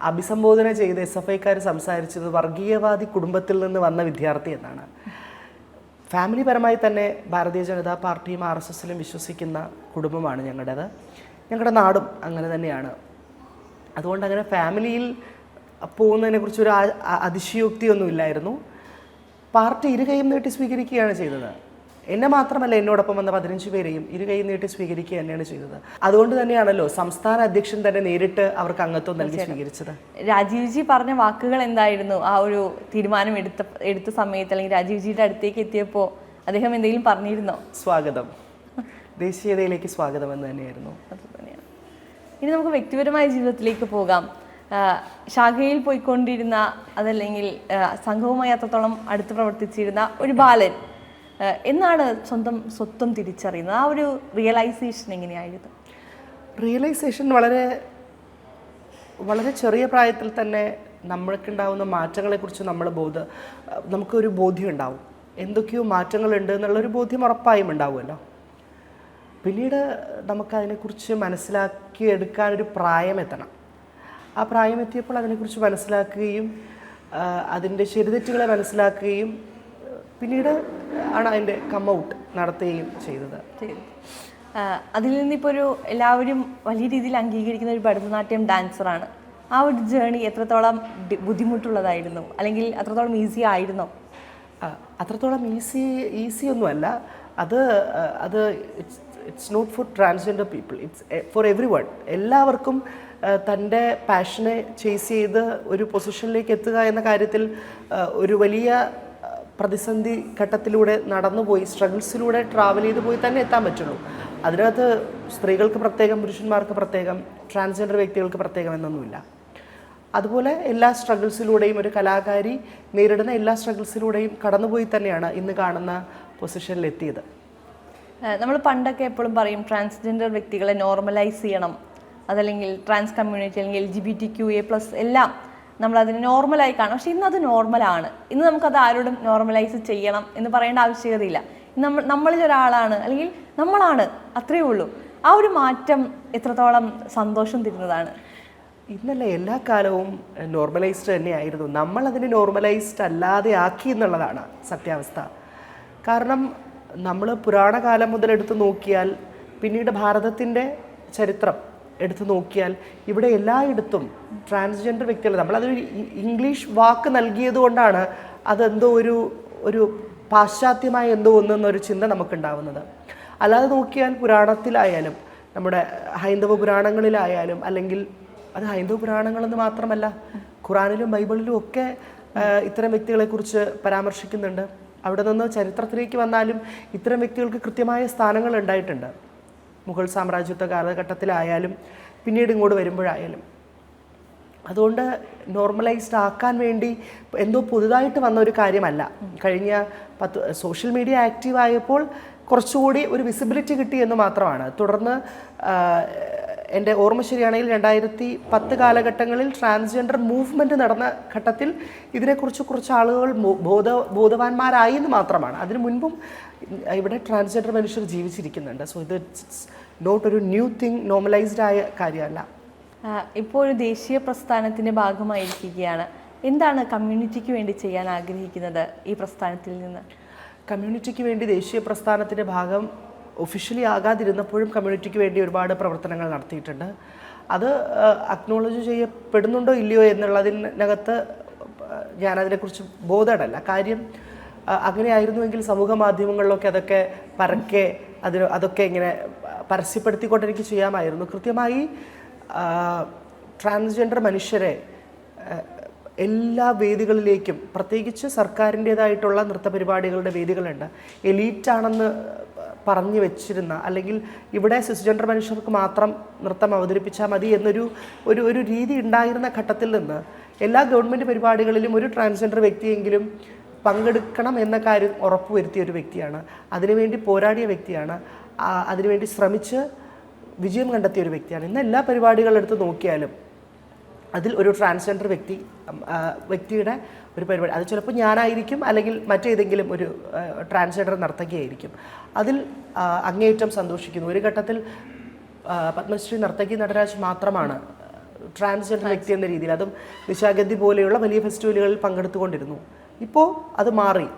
അഭിസംബോധന ചെയ്ത് SFIക്കാർ സംസാരിച്ചത് വർഗീയവാദി കുടുംബത്തിൽ നിന്ന് വന്ന വിദ്യാർത്ഥി എന്നാണ്. ഫാമിലി പരമായി തന്നെ ഭാരതീയ ജനതാ പാർട്ടിയും RSSലും വിശ്വസിക്കുന്ന കുടുംബമാണ് ഞങ്ങളുടേത്. ഞങ്ങളുടെ നാടും അങ്ങനെ തന്നെയാണ്. അതുകൊണ്ട് അങ്ങനെ ഫാമിലിയിൽ പോകുന്നതിനെക്കുറിച്ചൊരു അതിശയോക്തിയൊന്നുമില്ലായിരുന്നു. പാർട്ടി ഇരുകൈയും നീട്ടി സ്വീകരിക്കുകയാണ് ചെയ്തത്. എന്നെ മാത്രമല്ല, എന്നോടൊപ്പം വന്ന 15 പേരെയും ഇരുകൈയും നീട്ടി സ്വീകരിക്കുക തന്നെയാണ് ചെയ്തത്. അതുകൊണ്ട് തന്നെയാണല്ലോ സംസ്ഥാന അധ്യക്ഷൻ തന്നെ നേരിട്ട് അവർക്ക് അംഗത്വം നൽകി സ്വീകരിച്ചത്. രാജീവ്ജി പറഞ്ഞ വാക്കുകൾ എന്തായിരുന്നു ആ ഒരു തീരുമാനം എടുത്ത സമയത്ത്, അല്ലെങ്കിൽ രാജീവ്ജിയുടെ അടുത്തേക്ക് എത്തിയപ്പോൾ അദ്ദേഹം എന്തെങ്കിലും പറഞ്ഞിരുന്നോ? സ്വാഗതം, ദേശീയതയിലേക്ക് സ്വാഗതം എന്ന് തന്നെയായിരുന്നു. അത് തന്നെയാണ്. ഇനി നമുക്ക് വ്യക്തിപരമായ ജീവിതത്തിലേക്ക് പോകാം. ശാഖയിൽ പോയിക്കൊണ്ടിരുന്ന അതല്ലെങ്കിൽ സംഘവുമായി അത്രത്തോളം അടുത്ത് പ്രവർത്തിച്ചിരുന്ന ഒരു ബാലൻ എന്നാണ് സ്വന്തം തിരിച്ചറിയുന്നത്? ആ ഒരു റിയലൈസേഷൻ എങ്ങനെയായിരുന്നു? റിയലൈസേഷൻ വളരെ വളരെ ചെറിയ പ്രായത്തിൽ തന്നെ നമ്മൾക്കുണ്ടാകുന്ന മാറ്റങ്ങളെക്കുറിച്ച് നമുക്കൊരു ബോധ്യം ഉണ്ടാവും. എന്തൊക്കെയോ മാറ്റങ്ങളുണ്ട് എന്നുള്ളൊരു ബോധ്യം ഉറപ്പായും ഉണ്ടാവുമല്ലോ. പിന്നീട് നമുക്കതിനെക്കുറിച്ച് മനസ്സിലാക്കിയെടുക്കാനൊരു പ്രായം എത്തണം. ആ പ്രായം എത്തിയപ്പോൾ അതിനെക്കുറിച്ച് മനസ്സിലാക്കുകയും അതിൻ്റെ ശരിതെറ്റുകളെ മനസ്സിലാക്കുകയും പിന്നീട് ആണ് അതിൻ്റെ കം ഔട്ട് നടത്തുകയും ചെയ്തത്. അതിൽ നിന്നിപ്പോൾ എല്ലാവരും വലിയ രീതിയിൽ അംഗീകരിക്കുന്ന ഒരു ഭരതനാട്യം ഡാൻസറാണ്. ആ ഒരു ജേണി എത്രത്തോളം ബുദ്ധിമുട്ടുള്ളതായിരുന്നു, അല്ലെങ്കിൽ അത്രത്തോളം ഈസി ആയിരുന്നോ? അത്രത്തോളം ഈസി ഒന്നുമല്ല. അത് it's not for transgender people, it's for everyone. എല്ലാവർക്കും തൻ്റെ പാഷനെ ചേസ് ചെയ്ത് ഒരു പൊസിഷനിലേക്ക് എത്തുക എന്ന കാര്യത്തിൽ ഒരു വലിയ പ്രതിസന്ധി ഘട്ടത്തിലൂടെ നടന്നുപോയി, സ്ട്രഗിൾസിലൂടെ ട്രാവൽ ചെയ്ത് പോയി തന്നെ എത്താൻ പറ്റുള്ളൂ. അതിനകത്ത് സ്ത്രീകൾക്ക് പ്രത്യേകം, പുരുഷന്മാർക്ക് പ്രത്യേകം, ട്രാൻസ്ജെൻഡർ വ്യക്തികൾക്ക് പ്രത്യേകം എന്നൊന്നുമില്ല. അതുപോലെ എല്ലാ സ്ട്രഗിൾസിലൂടെയും ഒരു കലാകാരി നേരിടുന്ന എല്ലാ സ്ട്രഗിൾസിലൂടെയും കടന്നുപോയി തന്നെയാണ് ഇന്ന് കാണുന്ന പൊസിഷനിലെത്തിയത്. നമ്മൾ പണ്ടൊക്കെ എപ്പോഴും പറയും ട്രാൻസ്ജെൻഡർ വ്യക്തികളെ നോർമലൈസ് ചെയ്യണം, അതല്ലെങ്കിൽ ട്രാൻസ് കമ്മ്യൂണിറ്റി അല്ലെങ്കിൽ LGBTQA+ എല്ലാം നമ്മളതിന് നോർമലായി കാണും. പക്ഷെ ഇന്നത് നോർമലാണ്. ഇന്ന് നമുക്കത് ആരോടും നോർമലൈസ് ചെയ്യണം എന്ന് പറയേണ്ട ആവശ്യകതയില്ല. നമ്മളിൽ ഒരാളാണ്, അല്ലെങ്കിൽ നമ്മളാണ്, അത്രയേ ഉള്ളൂ. ആ ഒരു മാറ്റം എത്രത്തോളം സന്തോഷം തരുന്നതാണ്. ഇന്നല്ല എല്ലാ കാലവും നോർമലൈസ്ഡ് തന്നെയായിരുന്നു. നമ്മളതിനെ നോർമലൈസ്ഡ് അല്ലാതെ ആക്കി എന്നുള്ളതാണ് സത്യാവസ്ഥ. കാരണം നമ്മൾ പുരാണകാലം മുതൽ എടുത്തു നോക്കിയാൽ, പിന്നീട് ഭാരതത്തിൻ്റെ ചരിത്രം എടുത്തു നോക്കിയാൽ, ഇവിടെ എല്ലായിടത്തും ട്രാൻസ്ജെൻഡർ വ്യക്തികൾ, നമ്മളതൊരു ഇംഗ്ലീഷ് വാക്ക് നൽകിയത് കൊണ്ടാണ് അതെന്തോ ഒരു പാശ്ചാത്യമായ എന്തോ ഒന്നെന്നൊരു ചിന്ത നമുക്കുണ്ടാവുന്നത്. അല്ലാതെ നോക്കിയാൽ പുരാണത്തിലായാലും, നമ്മുടെ ഹൈന്ദവ പുരാണങ്ങളിലായാലും, അല്ലെങ്കിൽ അത് ഹൈന്ദവ പുരാണങ്ങളെന്ന് മാത്രമല്ല, ഖുറാനിലും ബൈബിളിലും ഒക്കെ ഇത്തരം വ്യക്തികളെക്കുറിച്ച് പരാമർശിക്കുന്നുണ്ട്. അവിടെ നിന്ന് ചരിത്രത്തിലേക്ക് വന്നാലും ഇത്തരം വ്യക്തികൾക്ക് കൃത്യമായ സ്ഥാനങ്ങൾ ഉണ്ടായിട്ടുണ്ട്. മുഗൾ സാമ്രാജ്യത്വ കാലഘട്ടത്തിലായാലും പിന്നീട് ഇങ്ങോട്ട് വരുമ്പോഴായാലും. അതുകൊണ്ട് നോർമലൈസ്ഡ് ആക്കാൻ വേണ്ടി എന്തോ പുതുതായിട്ട് വന്ന ഒരു കാര്യമല്ല. കഴിഞ്ഞ സോഷ്യൽ മീഡിയ ആക്റ്റീവ് ആയപ്പോൾ കുറച്ചുകൂടി ഒരു വിസിബിലിറ്റി കിട്ടി എന്ന് മാത്രമാണ്. തുടർന്ന് എൻ്റെ ഓർമ്മ ശരിയാണെങ്കിൽ 2010 കാലഘട്ടങ്ങളിൽ ട്രാൻസ്ജെൻഡർ മൂവ്മെൻറ്റ് നടന്ന ഘട്ടത്തിൽ ഇതിനെക്കുറിച്ച് കുറച്ച് ആളുകൾ ബോധവാന്മാരായി എന്ന് മാത്രമാണ്. അതിനു മുൻപും ഇവിടെ ട്രാൻസ്ജെൻഡർ മനുഷ്യർ ജീവിച്ചിരിക്കുന്നുണ്ട്. സോ ഇത് നോട്ട് ഒരു ന്യൂ തിങ്, നോർമലൈസ്ഡ് ആയ കാര്യമല്ല. ഇപ്പോൾ ഒരു ദേശീയ പ്രസ്ഥാനത്തിൻ്റെ ഭാഗമായിരിക്കുകയാണ്. എന്താണ് കമ്മ്യൂണിറ്റിക്ക് വേണ്ടി ചെയ്യാൻ ആഗ്രഹിക്കുന്നത് ഈ പ്രസ്ഥാനത്തിൽ നിന്ന്? കമ്മ്യൂണിറ്റിക്ക് വേണ്ടി ദേശീയ പ്രസ്ഥാനത്തിൻ്റെ ഭാഗം ഒഫീഷ്യലി ആകാതിരുന്നപ്പോഴും കമ്മ്യൂണിറ്റിക്ക് വേണ്ടി ഒരുപാട് പ്രവർത്തനങ്ങൾ നടത്തിയിട്ടുണ്ട്. അത് അക്നോളജ് ചെയ്യപ്പെടുന്നുണ്ടോ ഇല്ലയോ എന്നുള്ളതിനകത്ത് ഞാനതിനെക്കുറിച്ച് ബോധമല്ല. കാര്യം അങ്ങനെയായിരുന്നുവെങ്കിൽ സമൂഹ മാധ്യമങ്ങളിലൊക്കെ അതൊക്കെ പരക്കെ അതൊക്കെ ഇങ്ങനെ പരസ്യപ്പെടുത്തിക്കൊണ്ട് എനിക്ക് ചെയ്യാമായിരുന്നു. കൃത്യമായി ട്രാൻസ്ജെൻഡർ മനുഷ്യരെ എല്ലാ വേദികളിലേക്കും, പ്രത്യേകിച്ച് സർക്കാരിൻ്റേതായിട്ടുള്ള നൃത്തപരിപാടികളുടെ വേദികളുണ്ട്, എലീറ്റാണെന്ന് പറഞ്ഞു വെച്ചിരുന്ന, അല്ലെങ്കിൽ ഇവിടെ സിസ്ജെൻഡർ മനുഷ്യർക്ക് മാത്രം നൃത്തം അവതരിപ്പിച്ചാൽ മതി എന്നൊരു ഒരു രീതി ഉണ്ടായിരുന്ന ഘട്ടത്തിൽ നിന്ന് എല്ലാ ഗവൺമെൻറ് പരിപാടികളിലും ഒരു ട്രാൻസ്ജെൻഡർ വ്യക്തിയെങ്കിലും പങ്കെടുക്കണം എന്ന കാര്യം ഉറപ്പുവരുത്തിയ ഒരു വ്യക്തിയാണ്. അതിനുവേണ്ടി പോരാടിയ വ്യക്തിയാണ്. അതിനുവേണ്ടി ശ്രമിച്ച് വിജയം കണ്ടെത്തിയ ഒരു വ്യക്തിയാണ്. ഇന്ന് എല്ലാ പരിപാടികളെടുത്ത് നോക്കിയാലും അതിൽ ഒരു ട്രാൻസ്ജെൻഡർ വ്യക്തിയുടെ ഒരു പരിപാടി, അത് ചിലപ്പോൾ ഞാനായിരിക്കും, അല്ലെങ്കിൽ മറ്റേതെങ്കിലും ഒരു ട്രാൻസ്ജെൻഡർ നർത്തകിയായിരിക്കും. അതിൽ അങ്ങേയറ്റം സന്തോഷിക്കുന്നു. ഒരു ഘട്ടത്തിൽ പത്മശ്രീ നർത്തകി നടരാജ് മാത്രമാണ് ട്രാൻസ്ജെൻഡർ വ്യക്തി എന്ന രീതിയിൽ, അതും നിശാഗന്ധി പോലെയുള്ള വലിയ ഫെസ്റ്റിവലുകളിൽ പങ്കെടുത്തുകൊണ്ടിരുന്നു. ഇപ്പോൾ അത് മാറി.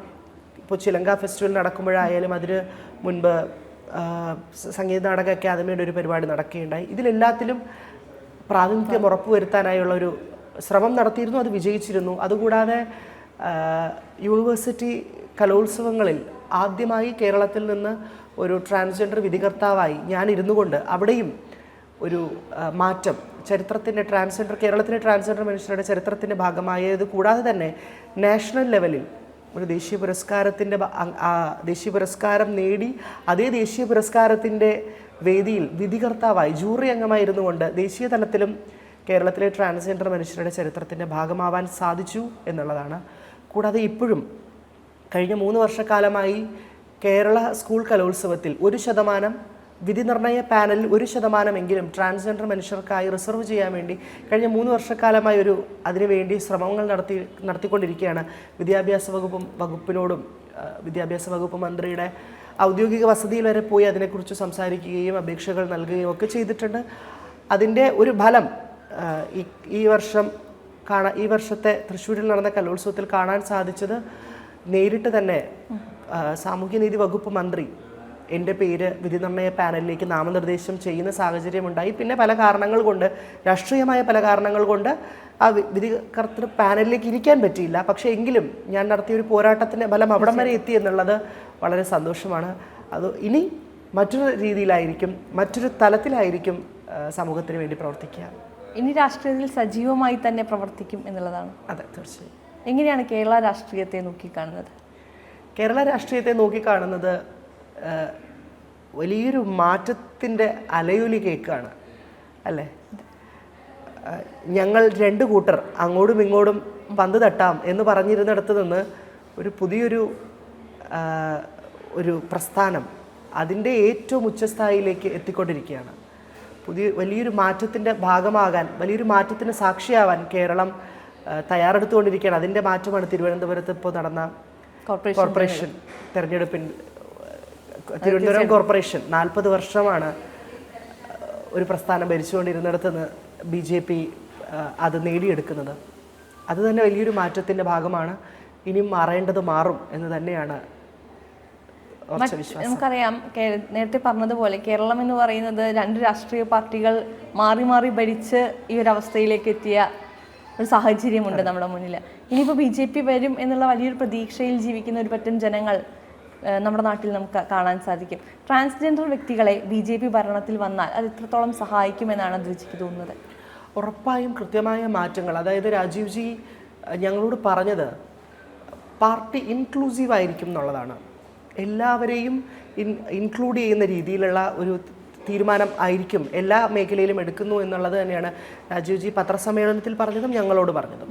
ഇപ്പോൾ ചിലങ്ക ഫെസ്റ്റിവൽ നടക്കുമ്പോഴായാലും അതിന് മുൻപ് സംഗീത നാടക അക്കാദമിയുടെ ഒരു പരിപാടി നടക്കുകയുണ്ടായി. ഇതിലെല്ലാത്തിലും പ്രാതിനിധ്യം ഉറപ്പുവരുത്താനായുള്ള ഒരു ശ്രമം നടത്തിയിരുന്നു. അത് വിജയിച്ചിരുന്നു. അതുകൂടാതെ യൂണിവേഴ്സിറ്റി കലോത്സവങ്ങളിൽ ആദ്യമായി കേരളത്തിൽ നിന്ന് ഒരു ട്രാൻസ്ജെൻഡർ വിധികർത്താവായി ഞാൻ ഇരുന്നു കൊണ്ട് അവിടെയും ഒരു മാറ്റം, ചരിത്രത്തിൻ്റെ കേരളത്തിലെ ട്രാൻസ്ജെൻഡർ മനുഷ്യരുടെ ചരിത്രത്തിൻ്റെ ഭാഗമായത് കൂടാതെ തന്നെ നാഷണൽ ലെവലിൽ ഒരു ദേശീയ പുരസ്കാരം നേടി അതേ ദേശീയ പുരസ്കാരത്തിൻ്റെ വേദിയിൽ വിധികർത്താവായി ജൂറി അംഗമായിരുന്നു കൊണ്ട് ദേശീയ തലത്തിലും കേരളത്തിലെ ട്രാൻസ്ജെൻഡർ മനുഷ്യരുടെ ചരിത്രത്തിൻ്റെ ഭാഗമാവാൻ സാധിച്ചു എന്നുള്ളതാണ്. കൂടാതെ ഇപ്പോഴും കഴിഞ്ഞ 3 വർഷക്കാലമായി കേരള സ്കൂൾ കലോത്സവത്തിൽ 1% വിധി നിർണയ പാനലിൽ 1% ട്രാൻസ്ജെൻഡർ മനുഷ്യർക്കായി റിസർവ് ചെയ്യാൻ വേണ്ടി കഴിഞ്ഞ 3 വർഷക്കാലമായി അതിനുവേണ്ടി ശ്രമങ്ങൾ നടത്തിക്കൊണ്ടിരിക്കുകയാണ്. വിദ്യാഭ്യാസ വകുപ്പിനോടും വിദ്യാഭ്യാസ വകുപ്പ് മന്ത്രിയുടെ ഔദ്യോഗിക വസതിയിൽ വരെ പോയി അതിനെക്കുറിച്ച് സംസാരിക്കുകയും അപേക്ഷകൾ നൽകുകയും ഒക്കെ ചെയ്തിട്ടുണ്ട്. അതിൻ്റെ ഒരു ഫലം ഈ വർഷത്തെ തൃശ്ശൂരിൽ നടന്ന കലോത്സവത്തിൽ കാണാൻ സാധിച്ചത്, നേരിട്ട് തന്നെ സാമൂഹ്യനീതി വകുപ്പ് മന്ത്രി എൻ്റെ പേര് വിധിനിർണയ പാനലിലേക്ക് നാമനിർദ്ദേശം ചെയ്യുന്ന സാഹചര്യമുണ്ടായി. പിന്നെ പല കാരണങ്ങൾ കൊണ്ട്, രാഷ്ട്രീയമായ പല കാരണങ്ങൾ കൊണ്ട് ആ വിധികർത്തൃ പാനലിലേക്ക് ഇരിക്കാൻ പറ്റിയില്ല. പക്ഷേ എങ്കിലും ഞാൻ നടത്തിയൊരു പോരാട്ടത്തിൻ്റെ ഫലം അവിടം വരെ എത്തി എന്നുള്ളത് വളരെ സന്തോഷമാണ്. അത് ഇനി മറ്റൊരു രീതിയിലായിരിക്കും, മറ്റൊരു തലത്തിലായിരിക്കും സമൂഹത്തിന് വേണ്ടി പ്രവർത്തിക്കുക. ഇനി രാഷ്ട്രീയത്തിൽ സജീവമായി തന്നെ പ്രവർത്തിക്കും എന്നുള്ളതാണ്. അതെ, തീർച്ചയായും. എങ്ങനെയാണ് കേരള രാഷ്ട്രീയത്തെ നോക്കിക്കാണുന്നത്? കേരള രാഷ്ട്രീയത്തെ നോക്കിക്കാണുന്നത് വലിയൊരു മാറ്റത്തിൻ്റെ അലയൊലി കേൾക്കാണ് അല്ലേ. ഞങ്ങൾ രണ്ട് കൂട്ടർ അങ്ങോട്ടും ഇങ്ങോട്ടും പന്ത് തട്ടാം എന്ന് പറഞ്ഞിരുന്നിടത്ത് നിന്ന് ഒരു പുതിയൊരു ഒരു പ്രസ്ഥാനം അതിൻ്റെ ഏറ്റവും ഉച്ചസ്ഥായിലേക്ക് എത്തിക്കൊണ്ടിരിക്കുകയാണ്. വലിയൊരു മാറ്റത്തിൻ്റെ ഭാഗമാകാൻ, വലിയൊരു മാറ്റത്തിന് സാക്ഷിയാവാൻ കേരളം തയ്യാറെടുത്തുകൊണ്ടിരിക്കുകയാണ്. അതിൻ്റെ മാറ്റമാണ് തിരുവനന്തപുരത്ത് ഇപ്പോൾ നടന്ന കോർപ്പറേഷൻ തെരഞ്ഞെടുപ്പിൽ. തിരുവനന്തപുരം കോർപ്പറേഷൻ 40 വർഷമാണ് ഒരു പ്രസ്ഥാനം ഭരിച്ചുകൊണ്ടിരുന്നിടത്ത് നിന്ന് BJP അത് നേടിയെടുക്കുന്നത്. അത് തന്നെ വലിയൊരു മാറ്റത്തിൻ്റെ ഭാഗമാണ്. ഇനിയും മാറേണ്ടത് മാറും എന്ന് തന്നെയാണ് നമുക്കറിയാം. നേരത്തെ പറഞ്ഞതുപോലെ കേരളം എന്ന് പറയുന്നത് 2 രാഷ്ട്രീയ പാർട്ടികൾ മാറി മാറി ഭരിച്ച് ഈ ഒരു അവസ്ഥയിലേക്ക് എത്തിയ ഒരു സാഹചര്യമുണ്ട് നമ്മുടെ മുന്നിൽ. ഇനിയിപ്പോൾ BJP വരും എന്നുള്ള വലിയൊരു പ്രതീക്ഷയിൽ ജീവിക്കുന്ന ഒരു പറ്റം ജനങ്ങൾ നമ്മുടെ നാട്ടിൽ നമുക്ക് കാണാൻ സാധിക്കും. ട്രാൻസ്ജെൻഡർ വ്യക്തികളെ BJP ഭരണത്തിൽ വന്നാൽ അത് എത്രത്തോളം സഹായിക്കുമെന്നാണ് അദ്രിജയ്ക്ക് തോന്നുന്നത്? ഉറപ്പായും കൃത്യമായ മാറ്റങ്ങൾ. അതായത് രാജീവ് ജി ഞങ്ങളോട് പറഞ്ഞത് പാർട്ടി ഇൻക്ലൂസീവ് ആയിരിക്കും എന്നുള്ളതാണ്. എല്ലാവരെയും ഇൻക്ലൂഡ് ചെയ്യുന്ന രീതിയിലുള്ള ഒരു തീരുമാനം ആയിരിക്കും എല്ലാ മേഖലയിലും എടുക്കുന്നു എന്നുള്ളത് തന്നെയാണ് രാജീവ് ജി പത്രസമ്മേളനത്തിൽ പറഞ്ഞതും ഞങ്ങളോട് പറഞ്ഞതും.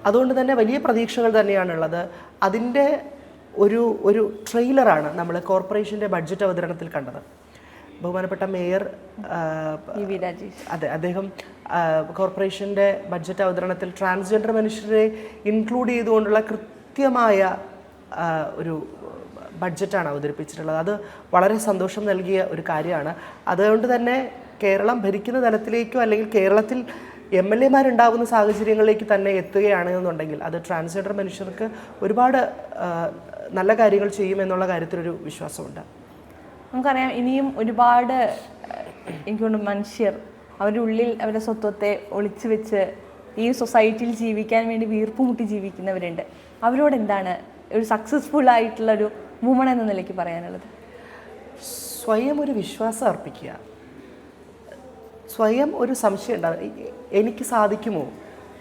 അതുകൊണ്ട് തന്നെ വലിയ പ്രതീക്ഷകൾ തന്നെയാണുള്ളത്. അതിൻ്റെ ഒരു ട്രെയിലറാണ് നമ്മൾ കോർപ്പറേഷൻ്റെ ബഡ്ജറ്റ് അവതരണത്തിൽ കണ്ടത്. ബഹുമാനപ്പെട്ട മേയർ അതെ, അദ്ദേഹം കോർപ്പറേഷൻ്റെ ബഡ്ജറ്റ് അവതരണത്തിൽ ട്രാൻസ്ജെൻഡർ മനുഷ്യരെ ഇൻക്ലൂഡ് ചെയ്തുകൊണ്ടുള്ള കൃത്യമായ ഒരു ബഡ്ജറ്റാണ് അവതരിപ്പിച്ചിട്ടുള്ളത്. അത് വളരെ സന്തോഷം നൽകിയ ഒരു കാര്യമാണ്. അതുകൊണ്ട് തന്നെ കേരളം ഭരിക്കുന്ന തലത്തിലേക്കോ അല്ലെങ്കിൽ കേരളത്തിൽ MLA-മാരുണ്ടാകുന്ന സാഹചര്യങ്ങളിലേക്ക് തന്നെ എത്തുകയാണെന്നുണ്ടെങ്കിൽ അത് ട്രാൻസ്ജെൻഡർ മനുഷ്യർക്ക് ഒരുപാട് നല്ല കാര്യങ്ങൾ ചെയ്യുമെന്നുള്ള കാര്യത്തിലൊരു വിശ്വാസമുണ്ട്. നമുക്കറിയാം ഇനിയും ഒരുപാട് എനിക്കൊണ്ട് മനുഷ്യർ അവരുടെ ഉള്ളിൽ അവരുടെ സ്വത്വത്തെ ഒളിച്ചു വെച്ച് ഈ സൊസൈറ്റിയിൽ ജീവിക്കാൻ വേണ്ടി വീർപ്പുമുട്ടി ജീവിക്കുന്നവരുണ്ട്. അവരോട് എന്താണ് ഒരു സക്സസ്ഫുൾ ആയിട്ടുള്ളൊരു വുമൺ എന്ന നിലയ്ക്ക് പറയാനുള്ളത്? സ്വയം ഒരു വിശ്വാസം അർപ്പിക്കുക. സ്വയം ഒരു സംശയം ഉണ്ടാകും, എനിക്ക് സാധിക്കുമോ,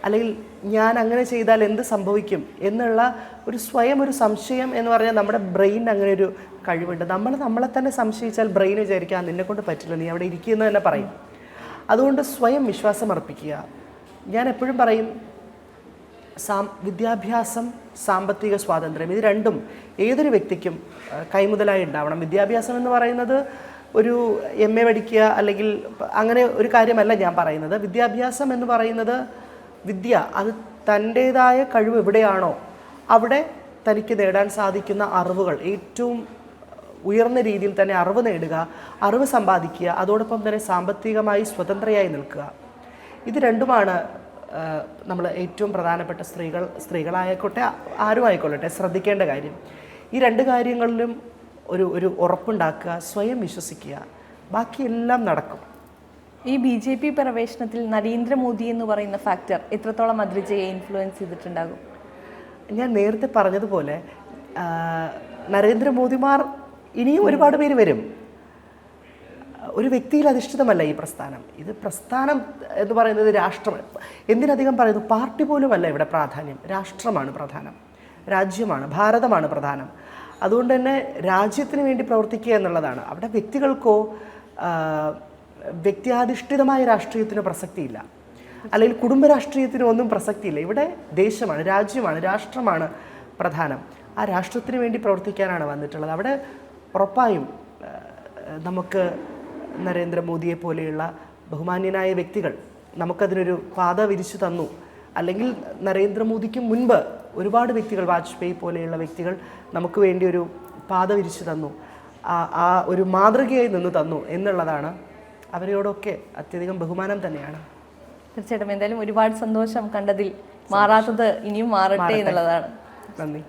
അല്ലെങ്കിൽ ഞാൻ അങ്ങനെ ചെയ്താൽ എന്ത് സംഭവിക്കും എന്നുള്ള ഒരു സ്വയം ഒരു സംശയം എന്ന് പറഞ്ഞാൽ നമ്മുടെ ബ്രെയിൻ അങ്ങനെ ഒരു കഴിവുണ്ട്. നമ്മളെ തന്നെ സംശയിച്ചാൽ ബ്രെയിൻ വിചാരിക്കുക നിന്നെക്കൊണ്ട് പറ്റില്ല, നീ അവിടെ ഇരിക്കുമെന്ന് തന്നെ പറയും. അതുകൊണ്ട് സ്വയം വിശ്വാസം അർപ്പിക്കുക. ഞാൻ എപ്പോഴും പറയും വിദ്യാഭ്യാസം, സാമ്പത്തിക സ്വാതന്ത്ര്യം, ഇത് രണ്ടും ഏതൊരു വ്യക്തിക്കും കൈമുതലായി ഉണ്ടാവണം. വിദ്യാഭ്യാസം എന്ന് പറയുന്നത് ഒരു MA പഠിക്കുക അല്ലെങ്കിൽ അങ്ങനെ ഒരു കാര്യമല്ല ഞാൻ പറയുന്നത്. വിദ്യാഭ്യാസം എന്ന് പറയുന്നത് വിദ്യ, അത് തൻ്റേതായ കഴിവ് എവിടെയാണോ അവിടെ തനിക്ക് നേടാൻ സാധിക്കുന്ന അറിവുകൾ, ഏറ്റവും ഉയർന്ന രീതിയിൽ തന്നെ അറിവ് നേടുക, അറിവ് സമ്പാദിക്കുക, അതോടൊപ്പം തന്നെ സാമ്പത്തികമായി സ്വതന്ത്രയായി നിൽക്കുക. ഇത് രണ്ടുമാണ് നമ്മൾ ഏറ്റവും പ്രധാനപ്പെട്ട സ്ത്രീകളായിക്കോട്ടെ ആരും ആയിക്കൊള്ളട്ടെ ശ്രദ്ധിക്കേണ്ട കാര്യം. ഈ 2 കാര്യങ്ങളിലും ഒരു ഉറപ്പുണ്ടാക്കുക, സ്വയം വിശ്വസിക്കുക, ബാക്കിയെല്ലാം നടക്കും. ഈ BJP പ്രവേശനത്തിൽ നരേന്ദ്രമോദി എന്ന് പറയുന്ന ഫാക്ടർ എത്രത്തോളം അദ്രിജയെ ഇൻഫ്ലുവൻസ് ചെയ്തിട്ടുണ്ടാകും? ഞാൻ നേരത്തെ പറഞ്ഞതുപോലെ നരേന്ദ്രമോദിമാർ ഇനിയും ഒരുപാട് പേര് വരും. ഒരു വ്യക്തിയിൽ അധിഷ്ഠിതമല്ല ഈ പ്രസ്ഥാനം. ഇത് പ്രസ്ഥാനം എന്ന് പറയുന്നത് രാഷ്ട്രം, എന്തിനധികം പറയുന്നു, പാർട്ടി പോലുമല്ല ഇവിടെ പ്രാധാന്യം, രാഷ്ട്രമാണ് പ്രധാനം, രാജ്യമാണ്, ഭാരതമാണ് പ്രധാനം. അതുകൊണ്ട് തന്നെ രാജ്യത്തിന് വേണ്ടി പ്രവർത്തിക്കുക എന്നുള്ളതാണ്. അവിടെ വ്യക്തികൾക്കോ വ്യക്തിയാധിഷ്ഠിതമായ രാഷ്ട്രീയത്തിന് പ്രസക്തിയില്ല, അല്ലെങ്കിൽ കുടുംബ രാഷ്ട്രീയത്തിനോ ഒന്നും പ്രസക്തിയില്ല. ഇവിടെ ദേശമാണ്, രാജ്യമാണ്, രാഷ്ട്രമാണ് പ്രധാനം. ആ രാഷ്ട്രത്തിന് വേണ്ടി പ്രവർത്തിക്കാനാണ് വന്നിട്ടുള്ളത്. അവിടെ ഉറപ്പായും നമുക്ക് നരേന്ദ്രമോദിയെ പോലെയുള്ള ബഹുമാന്യനായ വ്യക്തികൾ നമുക്കതിനൊരു പാത വിരിച്ചു തന്നു. അല്ലെങ്കിൽ നരേന്ദ്രമോദിക്ക് മുൻപ് ഒരുപാട് വ്യക്തികൾ, വാജ്പേയി പോലെയുള്ള വ്യക്തികൾ നമുക്ക് വേണ്ടി ഒരു പാത വിരിച്ചു തന്നു, ആ ഒരു മാതൃകയായി നിന്ന് തന്നു എന്നുള്ളതാണ്. അവരോടൊക്കെ അത്യധികം ബഹുമാനം തന്നെയാണ്. തീർച്ചയായിട്ടും. എന്തായാലും ഒരുപാട് സന്തോഷം കണ്ടതിൽ. മാറാത്തത് ഇനിയും മാറട്ടെ എന്നുള്ളതാണ്. നന്ദി.